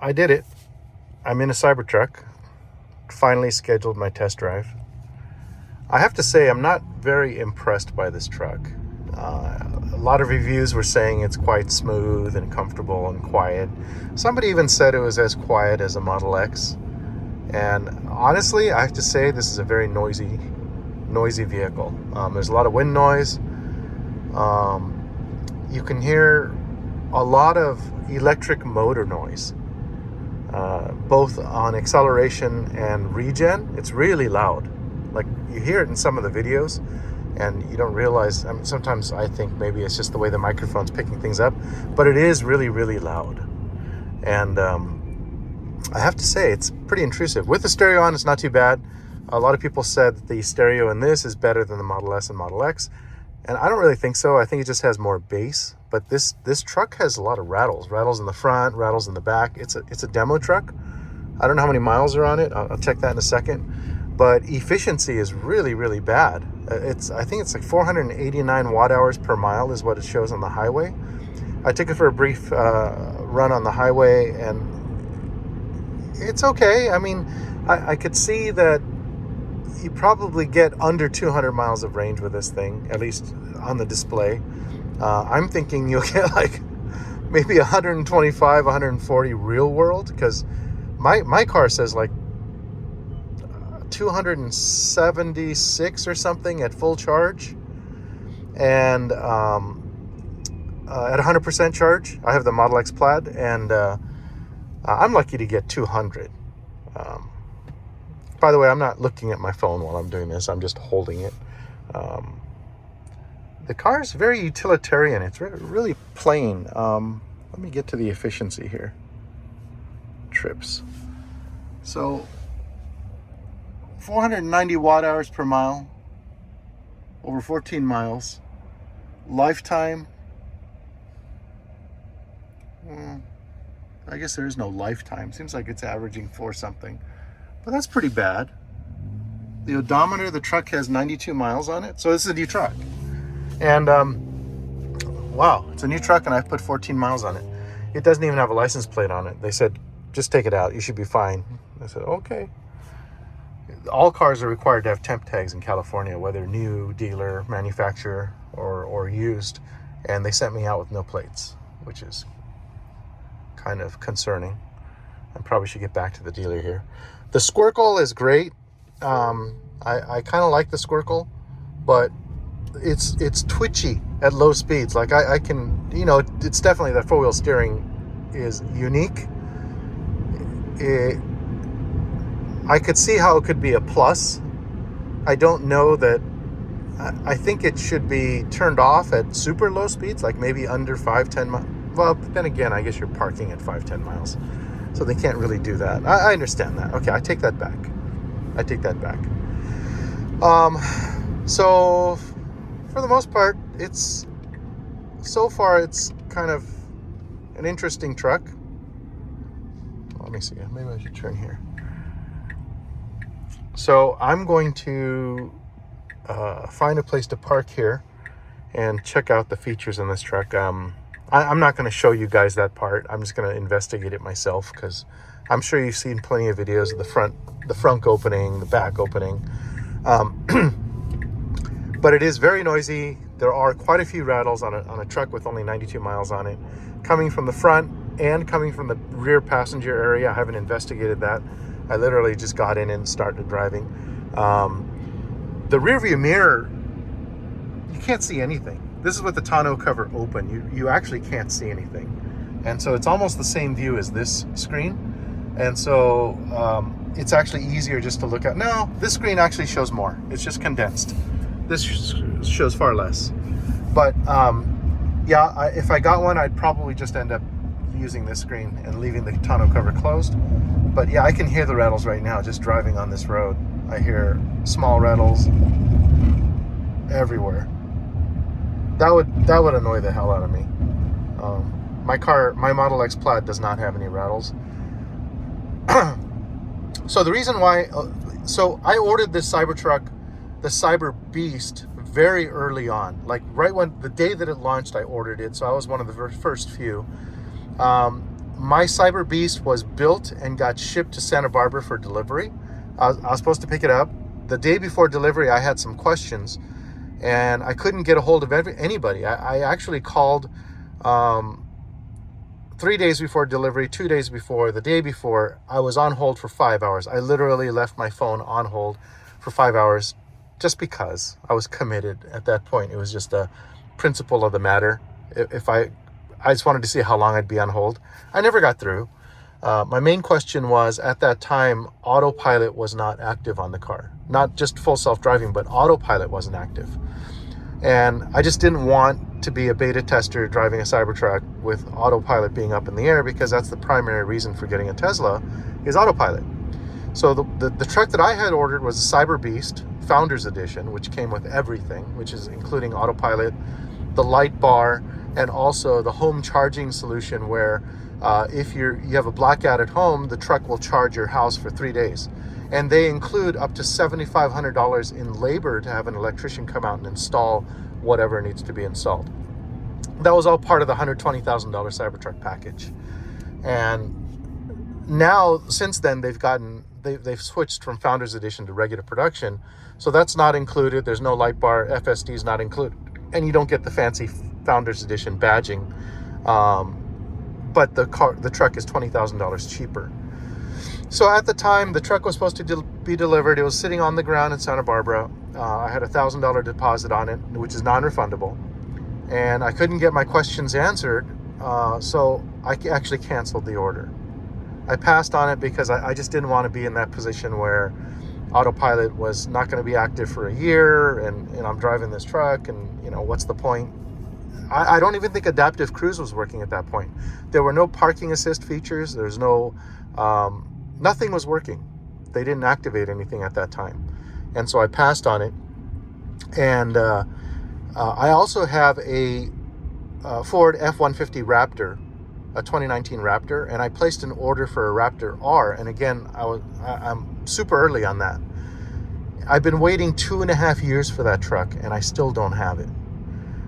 I did it. I'm in a Cybertruck. Finally scheduled my test drive. I have to say, I'm not very impressed by this truck. A lot of reviews were saying it's quite smooth and comfortable and quiet. Somebody even said it was as quiet as a Model X. And honestly, I have to say this is a very noisy vehicle. There's a lot of wind noise. You can hear a lot of electric motor noise, both on acceleration and regen. It's really loud. Like, you hear it in some of the videos and you don't realize. I mean, sometimes I think maybe it's just the way the microphone's picking things up, but it is really, really loud. And I have to say, it's pretty intrusive. With the stereo on, it's not too bad. A lot of people said that the stereo in this is better than the Model S and Model X, and I don't really think so. I think it just has more bass. But this truck has a lot of rattles in the front, rattles in the back. It's a demo truck. I don't know how many miles are on it. I'll check that in a second. But efficiency is really, really bad. I think it's like 489 watt hours per mile is what it shows on the highway. I took it for a brief run on the highway, and it's okay. I mean, I could see that you probably get under 200 miles of range with this thing, at least on the display. I'm thinking you'll get like maybe 125, 140 real world, because my car says like 276 or something at full charge, and at 100% charge. I have the Model X Plaid, and I'm lucky to get 200. By the way, I'm not looking at my phone while I'm doing this. I'm just holding it. The car is very utilitarian. It's really plain. Let me get to the efficiency here. Trips. So 490 watt hours per mile, over 14 miles. Lifetime. I guess there is no lifetime. Seems like it's averaging 4 something. But that's pretty bad. The odometer, the truck has 92 miles on it. So this is a new truck. And wow, it's a new truck, and I've put 14 miles on it. It doesn't even have a license plate on it. They said, just take it out. You should be fine. I said, okay. All cars are required to have temp tags in California, whether new, dealer, manufacturer, or used. And they sent me out with no plates, which is kind of concerning. I probably should get back to the dealer here. The Squircle is great. I kind of like the Squircle, but it's twitchy at low speeds. Like I can, it's definitely, that four-wheel steering is unique. I could see how it could be a plus. I don't know that. I think it should be turned off at super low speeds, like maybe under 5-10 miles. Well, then again, I guess you're parking at 5-10 miles, so they can't really do that. I understand that. Okay, I take that back. So for the most part, it's kind of an interesting truck. Let me see. Maybe I should turn here. So I'm going to find a place to park here and check out the features in this truck. I'm not going to show you guys that part. I'm just going to investigate it myself, because I'm sure you've seen plenty of videos of the front opening, the back opening. But it is very noisy. There are quite a few rattles on a truck with only 92 miles on it, coming from the front and coming from the rear passenger area. I haven't investigated that. I literally just got in and started driving. The rear view mirror, you can't see anything. This is with the tonneau cover open. You actually can't see anything. And so it's almost the same view as this screen. And so it's actually easier just to look at. No, this screen actually shows more. It's just condensed. This shows far less. But yeah, if I got one, I'd probably just end up using this screen and leaving the tonneau cover closed. But yeah, I can hear the rattles right now just driving on this road. I hear small rattles everywhere. That would annoy the hell out of me. My Model X Plaid does not have any rattles. So the reason why, so I ordered this Cybertruck, the Cyber Beast, very early on. Like right when the day that it launched, I ordered it. So I was one of the first few. my Cyber Beast was built and got shipped to Santa Barbara for delivery. I was supposed to pick it up. The day before delivery, I had some questions, and I couldn't get a hold of anybody. I actually called 3 days before delivery, 2 days before, the day before. I was on hold for 5 hours. I literally left my phone on hold for 5 hours just because I was committed at that point. It was just a principle of the matter. If I just wanted to see how long I'd be on hold. I never got through. My main question was, at that time, autopilot was not active on the car. Not just full self-driving, but autopilot wasn't active. And I just didn't want to be a beta tester driving a Cybertruck with autopilot being up in the air, because that's the primary reason for getting a Tesla is autopilot. So the truck that I had ordered was a Cyber Beast Founders Edition, which came with everything, which is including autopilot, the light bar, and also the home charging solution where if you have a blackout at home, the truck will charge your house for 3 days. And they include up to $7,500 in labor to have an electrician come out and install whatever needs to be installed. That was all part of the $120,000 Cybertruck package. And now, since then, they've switched from Founders Edition to regular production. So that's not included. There's no light bar. FSD is not included. And you don't get the fancy Founders Edition badging. But the truck is $20,000 cheaper. So at the time the truck was supposed to be delivered, it was sitting on the ground in Santa Barbara. I had a $1,000 deposit on it, which is non-refundable. And I couldn't get my questions answered, so I actually canceled the order. I passed on it because I just didn't want to be in that position where autopilot was not going to be active for a year, and I'm driving this truck, and what's the point? I don't even think adaptive cruise was working at that point. There were no parking assist features. There's no, nothing was working. They didn't activate anything at that time. And so I passed on it. And I also have a Ford F-150 Raptor, a 2019 Raptor, and I placed an order for a Raptor R. And again, I'm super early on that. I've been waiting 2.5 years for that truck, and I still don't have it.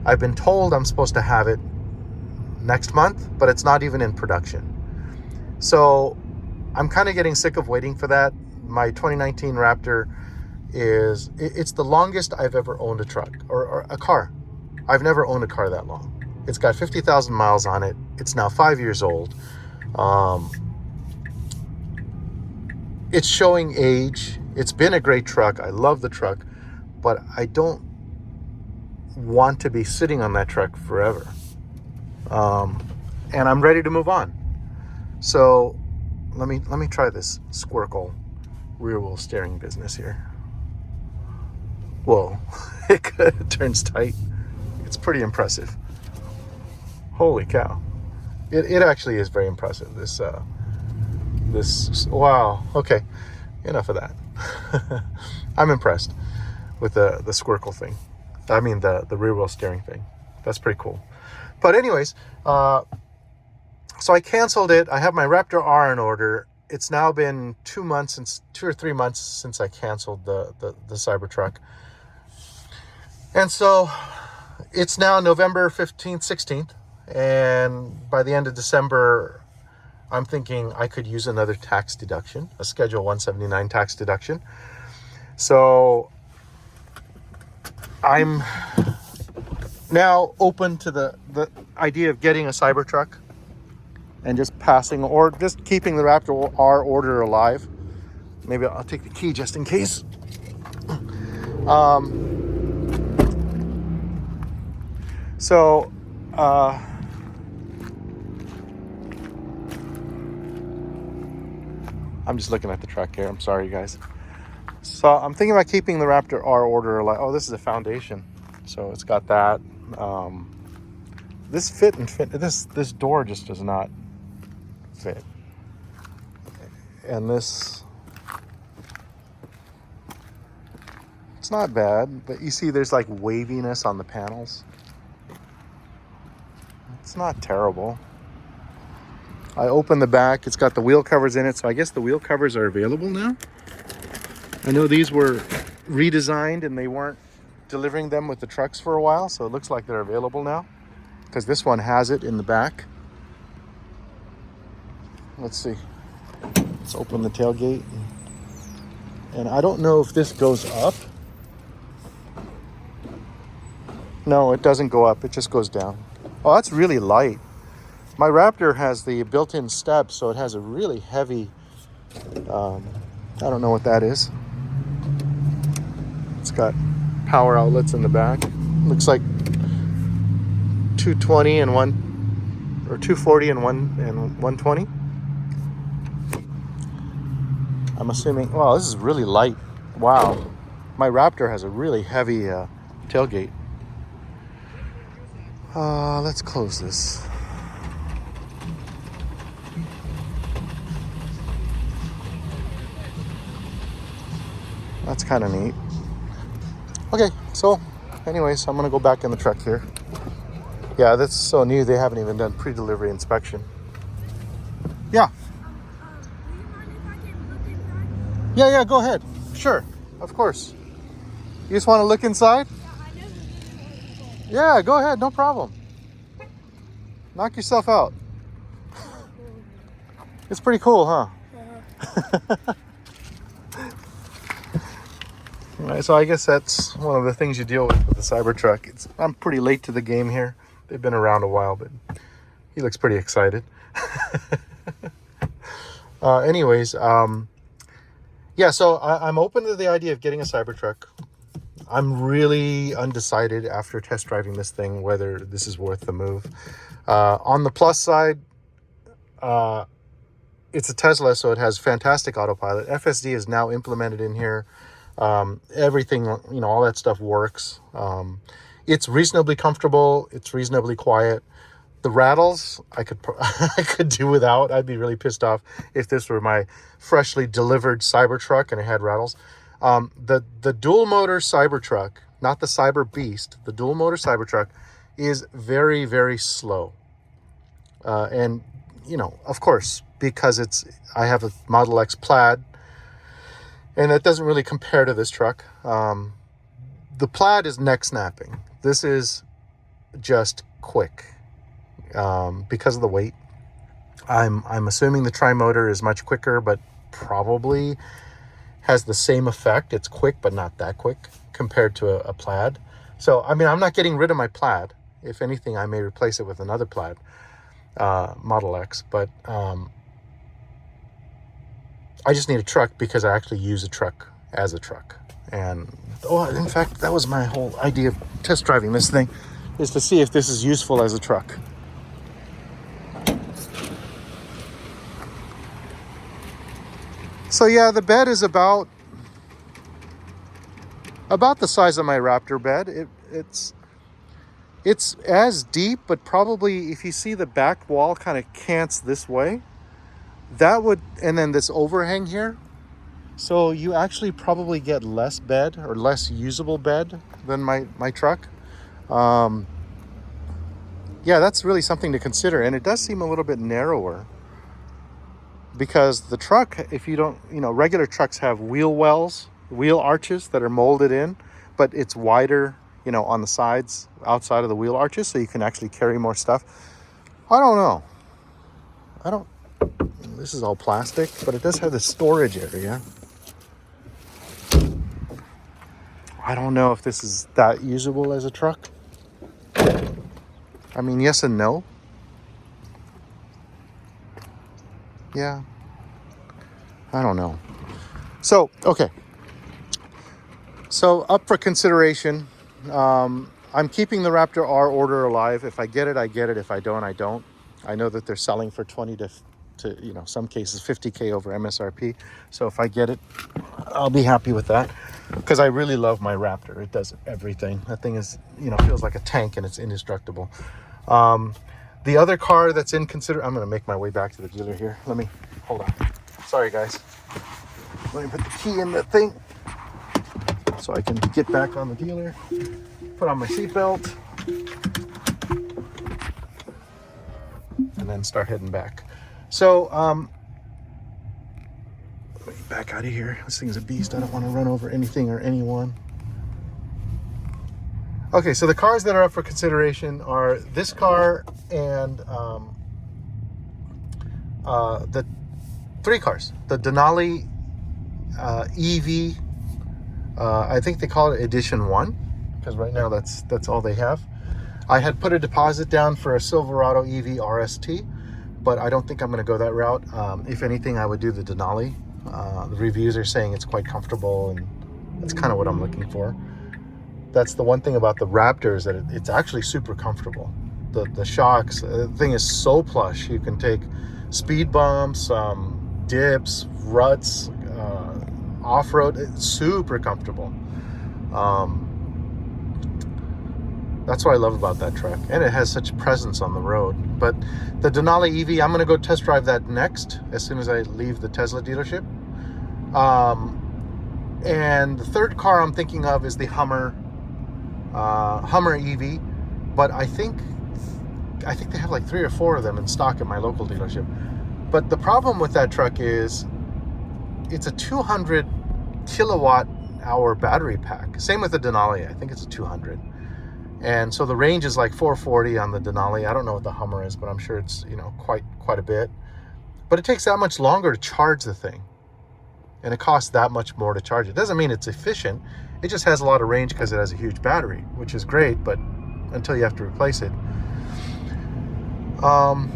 I've been told I'm supposed to have it next month, but it's not even in production. So I'm kind of getting sick of waiting for that. My 2019 Raptor it's the longest I've ever owned a truck or a car. I've never owned a car that long. It's got 50,000 miles on it. It's now 5 years old. It's showing age. It's been a great truck. I love the truck, but I don't want to be sitting on that truck forever. And I'm ready to move on. So let me try this Squircle rear wheel steering business here. Whoa, it turns tight. It's pretty impressive. Holy cow. It actually is very impressive. This wow. Okay, enough of that. I'm impressed with the Squircle thing. I mean the rear wheel steering thing. That's pretty cool. But anyways, so I canceled it. I have my Raptor R in order. It's now been 2 or 3 months since I canceled the Cybertruck. And so it's now November 15th, 16th. And by the end of December, I'm thinking I could use another tax deduction, a Schedule 179 tax deduction. So I'm now open to the idea of getting a Cybertruck and just passing, or just keeping the Raptor R order alive. Maybe I'll take the key just in case. So I'm just looking at the truck here. I'm sorry, you guys. So I'm thinking about keeping the Raptor R order alive. Oh, this is a foundation. So it's got that. This door just does not fit. And this, it's not bad, but you see there's like waviness on the panels. It's not terrible. I open the back, it's got the wheel covers in it, so I guess the wheel covers are available now. I know these were redesigned and they weren't delivering them with the trucks for a while, so it looks like they're available now, because this one has it in the back. Let's see. Let's open the tailgate. And I don't know if this goes up. No, it doesn't go up. It just goes down. Oh, that's really light. My Raptor has the built-in steps, so it has a really heavy, I don't know what that is. It's got power outlets in the back. Looks like 220 and 240 and 120. I'm assuming, wow, this is really light. Wow. My Raptor has a really heavy tailgate. Let's close this. That's kind of neat. Okay, so anyways, I'm gonna go back in the truck here. Yeah, that's so new, they haven't even done pre-delivery inspection. Yeah. Yeah, go ahead. Sure, of course. You just want to look inside? Yeah, go ahead, no problem. Knock yourself out. It's pretty cool, huh? All right, so I guess that's one of the things you deal with the Cybertruck. I'm pretty late to the game here. They've been around a while, but he looks pretty excited. Anyways, yeah, so I'm open to the idea of getting a Cybertruck. I'm really undecided after test driving this thing whether this is worth the move. On the plus side, it's a Tesla, so it has fantastic autopilot. FSD is now implemented in here. Everything, all that stuff works. It's reasonably comfortable. It's reasonably quiet. The rattles, I could do without. I'd be really pissed off if this were my freshly delivered Cybertruck and it had rattles. The dual motor Cybertruck, not the Cyber Beast, the dual motor Cybertruck is very, very slow. And, of course, because I have a Model X Plaid, and that doesn't really compare to this truck. The Plaid is neck snapping. This is just quick because of the weight. I'm assuming the tri-motor is much quicker, but probably has the same effect. It's quick, but not that quick compared to a Plaid. So, I'm not getting rid of my Plaid. If anything, I may replace it with another Plaid, Model X. But I just need a truck because I actually use a truck as a truck. And, in fact, that was my whole idea of test driving this thing, is to see if this is useful as a truck. So yeah, the bed is about the size of my Raptor bed. It's as deep, but probably if you see the back wall kind of cants this way, and then this overhang here. So you actually probably get less bed or less usable bed than my truck. Yeah, that's really something to consider. And it does seem a little bit narrower because the truck, if you don't, regular trucks have wheel arches that are molded in, but it's wider, on the sides outside of the wheel arches. So you can actually carry more stuff. I don't know. This is all plastic, but it does have the storage area. I don't know if this is that usable as a truck. Yes and no. Yeah. I don't know. So, okay. So, up for consideration. I'm keeping the Raptor R order alive. If I get it, I get it. If I don't, I don't. I know that they're selling for 20 to some cases $50K over MSRP. So if I get it, I'll be happy with that because I really love my Raptor. It does everything. That thing is, feels like a tank and it's indestructible. The other car that's in I'm going to make my way back to the dealer here. Hold on. Sorry, guys. Let me put the key in that thing so I can get back on the dealer. Put on my seatbelt. And then start heading back. So, let me back out of here. This thing's a beast. I don't want to run over anything or anyone. Okay, so the cars that are up for consideration are this car and the 3 cars. The Denali EV, I think they call it Edition 1, because right now that's all they have. I had put a deposit down for a Silverado EV RST, but I don't think I'm going to go that route. If anything, I would do the Denali. The reviews are saying it's quite comfortable, and that's kind of what I'm looking for. That's the one thing about the Raptor, is that it's actually super comfortable. The shocks, the thing is so plush. You can take speed bumps, dips, ruts, off-road. It's super comfortable. That's what I love about that truck, and it has such presence on the road. But the Denali EV, I'm going to go test drive that next as soon as I leave the Tesla dealership. And the third car I'm thinking of is the Hummer EV, but I think they have like 3 or 4 of them in stock at my local dealership. But the problem with that truck is it's a 200 kilowatt hour battery pack. Same with the Denali. I think it's a 200. And so the range is like 440 on the Denali. I don't know what the Hummer is, but I'm sure it's, quite a bit. But it takes that much longer to charge the thing. And it costs that much more to charge it. Doesn't mean it's efficient. It just has a lot of range because it has a huge battery, which is great, but until you have to replace it. I'm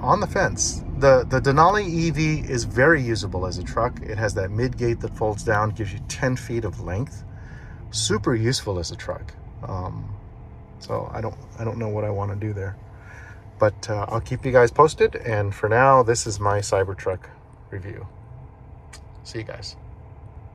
on the fence. The Denali EV is very usable as a truck. It has that mid gate that folds down, gives you 10 feet of length. Super useful as a truck. So I don't know what I want to do there, but I'll keep you guys posted. And for now, this is my Cybertruck review. See you guys.